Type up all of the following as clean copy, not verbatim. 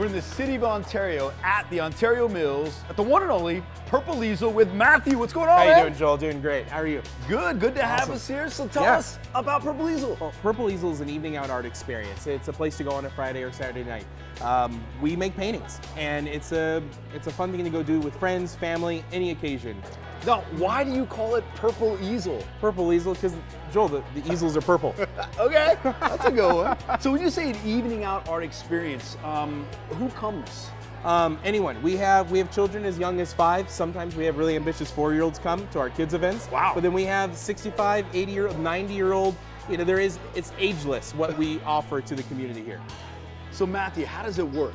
We're in the city of Ontario at the Ontario Mills at the one and only Purple Easel with Matthew. What's going on, How man? you doing, Joel? Doing great. How are you? Good to have us here. So tell us about Purple Easel. Well, Purple Easel is an evening out art experience. It's a place to go on a Friday or Saturday night. We make paintings, and it's a fun thing to go do with friends, family, any occasion. Now, why do you call it Purple Easel? Purple Easel, because, Joel, the easels are purple. Okay, that's a good one. So when you say an evening out art experience, who comes? Anyone. We have children as young as 5. Sometimes we have really ambitious 4-year-olds come to our kids events. Wow. But then we have 65, 80-year-old, 90-year-old. You know, it's ageless what we offer to the community here. So Matthew, how does it work?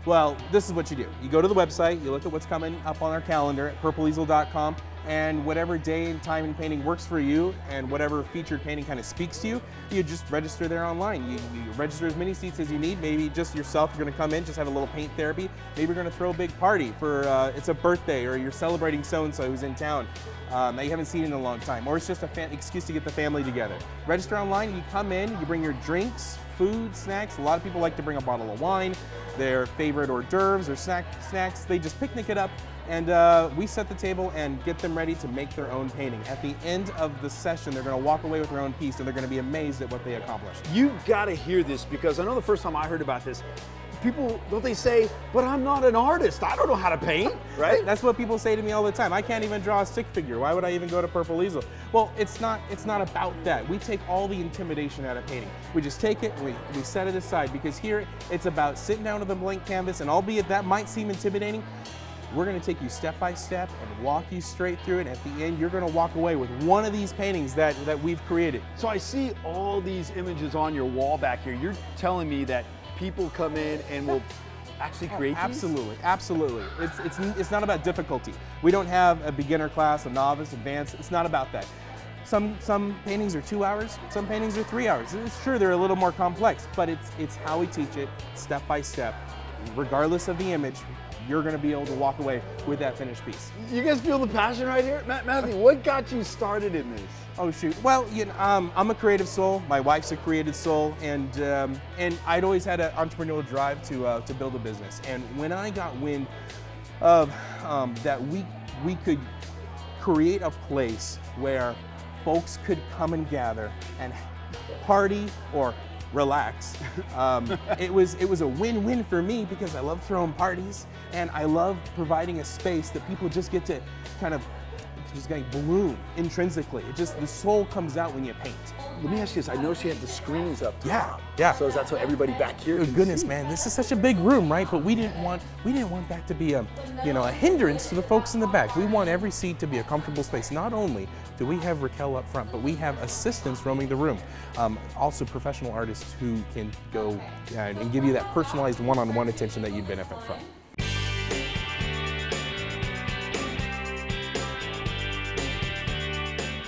Well, this is what you do. You go to the website, you look at what's coming up on our calendar at purpleeasel.com, and whatever day and time and painting works for you, and whatever featured painting kind of speaks to you, you just register there online. You register as many seats as you need. Maybe just yourself, you're gonna come in, just have a little paint therapy. Maybe you're gonna throw a big party for, it's a birthday, or you're celebrating so-and-so who's in town that you haven't seen in a long time, or it's just an excuse to get the family together. Register online, you come in, you bring your drinks, food, snacks. A lot of people like to bring a bottle of wine, their favorite hors d'oeuvres or snacks. They just picnic it up, and we set the table and get them ready to make their own painting. At the end of the session, they're gonna walk away with their own piece, and they're gonna be amazed at what they accomplished. You've got to hear this, because I know the first time I heard about this, people, don't they say, but I'm not an artist, I don't know how to paint, right? That's what people say to me all the time. I can't even draw a stick figure. Why would I even go to Purple Easel? Well, it's not about that. We take all the intimidation out of painting. We just take it and we set it aside, because here it's about sitting down with a blank canvas, and albeit that might seem intimidating, we're gonna take you step by step and walk you straight through it. At the end, you're gonna walk away with one of these paintings that we've created. So I see all these images on your wall back here. You're telling me that people come in and will actually create these? Absolutely. It's not about difficulty. We don't have a beginner class, a novice, advanced. It's not about that. Some paintings are 2 hours, some paintings are 3 hours. It's true, they're a little more complex, but it's how we teach it step by step. Regardless of the image, you're gonna be able to walk away with that finished piece. You guys feel the passion right here? Matthew, what got you started in this? Oh shoot, well, you know, I'm a creative soul, my wife's a creative soul, and I'd always had an entrepreneurial drive to build a business. And when I got wind of that we could create a place where folks could come and gather and party or relax. It was a win-win for me, because I love throwing parties and I love providing a space that people just get to kind of just like bloom intrinsically. It just, the soul comes out when you paint. Let me ask you this, I noticed you had the screens up top. Yeah. So is that so everybody back here Oh can goodness, see? man, this is such a big room, right? But we didn't want that to be a hindrance to the folks in the back. We want every seat to be a comfortable space. Not only do we have Raquel up front, but we have assistants roaming the room. Also professional artists who can go and give you that personalized one-on-one attention that you'd benefit from.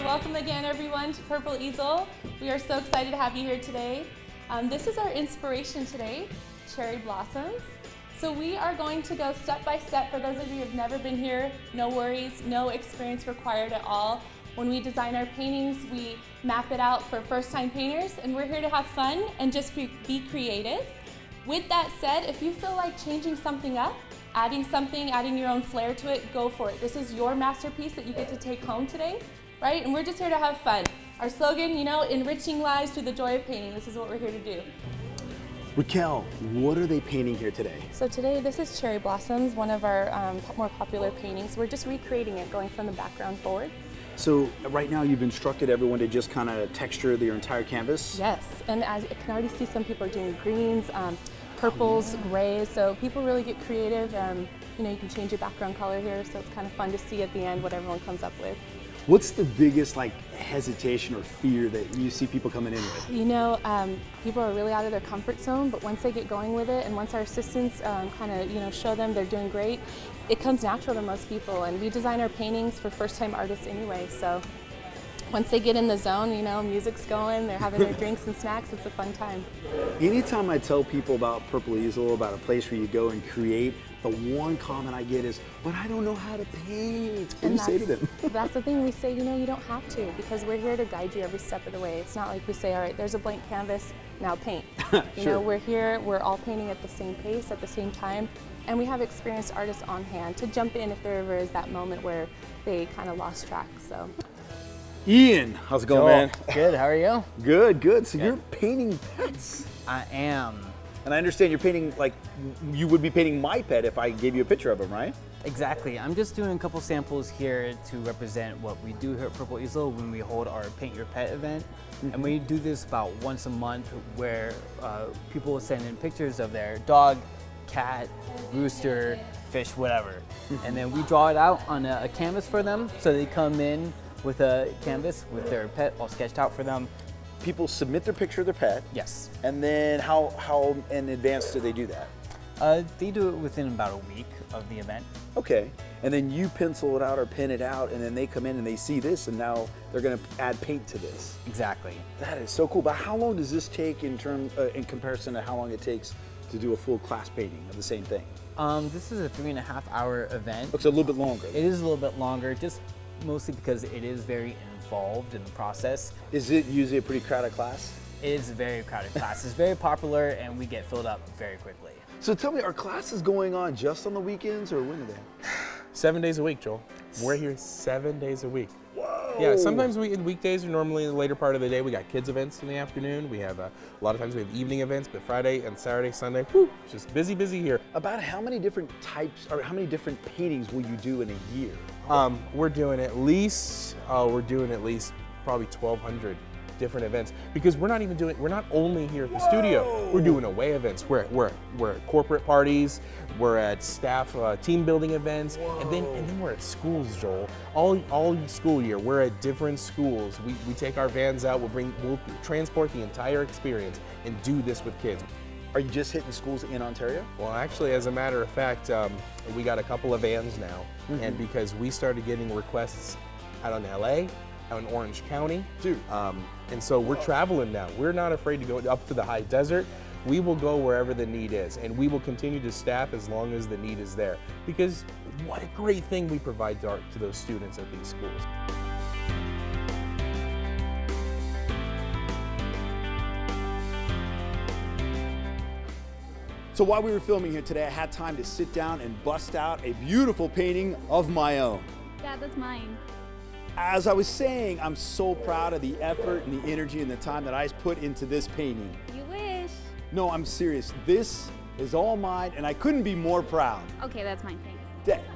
Welcome again, everyone, to Purple Easel. We are so excited to have you here today. This is our inspiration today, cherry blossoms. So we are going to go step by step. For those of you who have never been here, no worries, no experience required at all. When we design our paintings, we map it out for first-time painters, and we're here to have fun and just be creative. With that said, if you feel like changing something up, adding your own flair to it, go for it. This is your masterpiece that you get to take home today. Right? And we're just here to have fun. Our slogan, you know, enriching lives through the joy of painting. This is what we're here to do. Raquel, what are they painting here today? So today, this is cherry blossoms, one of our more popular paintings. We're just recreating it, going from the background forward. So right now you've instructed everyone to just kind of texture their entire canvas? Yes, and as you can already see, some people are doing greens, purples, grays, so people really get creative. You know, you can change your background color here, so it's kind of fun to see at the end what everyone comes up with. What's the biggest hesitation or fear that you see people coming in with? You know, people are really out of their comfort zone, but once they get going with it, and once our assistants kind of show them they're doing great, it comes natural to most people. And we design our paintings for first-time artists anyway, so once they get in the zone, you know, music's going, they're having their drinks and snacks, it's a fun time. Anytime I tell people about Purple Easel, about a place where you go and create, the one comment I get is, but I don't know how to paint. What do you say to them? That's the thing, we say, you know, you don't have to, because we're here to guide you every step of the way. It's not like we say, all right, there's a blank canvas, now paint. You Sure. know, we're here, we're all painting at the same pace, at the same time, and we have experienced artists on hand to jump in if there ever is that moment where they kind of lost track. So, Ian, how's it going, man? Good, how are you? Good, good. So you're painting pets. I am. And I understand you're painting, like, you would be painting my pet if I gave you a picture of him, right? Exactly. I'm just doing a couple samples here to represent what we do here at Purple Easel when we hold our Paint Your Pet event. And we do this about once a month where people will send in pictures of their dog, cat, rooster, fish, whatever. And then we draw it out on a canvas for them. So they come in with a canvas with their pet all sketched out for them. People submit their picture of their pet. Yes. And then how in advance do they do that? They do it within about a week of the event. Okay. And then you pencil it out or pin it out, and then they come in and they see this, and now they're going to add paint to this. Exactly. That is so cool. But how long does this take in comparison to how long it takes to do a full class painting of the same thing? This is a 3.5-hour event. Looks a little bit longer. It is a little bit longer, just mostly because it is very involved in the process. Is it usually a pretty crowded class? It is a very crowded class. It's very popular and we get filled up very quickly. So tell me, are classes going on just on the weekends, or when are they? 7 days a week, Joel. We're here 7 days a week. Whoa! Yeah, sometimes weekdays are normally in the later part of the day. We got kids events in the afternoon. We have a lot of times we have evening events, but Friday and Saturday, Sunday, whew, just busy here. About how many different types, or how many different paintings will you do in a year? We're doing at least probably 1,200 different events, because we're not only here at the studio, we're doing away events. We're at corporate parties, we're at staff team building events, and then we're at schools, Joel. All school year, we're at different schools. We take our vans out, we'll transport the entire experience and do this with kids. Are you just hitting schools in Ontario? Well, actually, as a matter of fact, we got a couple of vans now, and because we started getting requests out in LA, out in Orange County, Dude. And so we're traveling now. We're not afraid to go up to the high desert. We will go wherever the need is, and we will continue to staff as long as the need is there, because what a great thing we provide to those students at these schools. So while we were filming here today, I had time to sit down and bust out a beautiful painting of my own. Yeah, that's mine. As I was saying, I'm so proud of the effort and the energy and the time that I put into this painting. You wish. No, I'm serious. This is all mine, and I couldn't be more proud. Okay, that's mine. Thanks.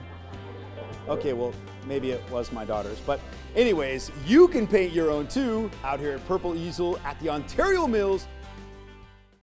Okay, well, maybe it was my daughter's. But anyways, you can paint your own too out here at Purple Easel at the Ontario Mills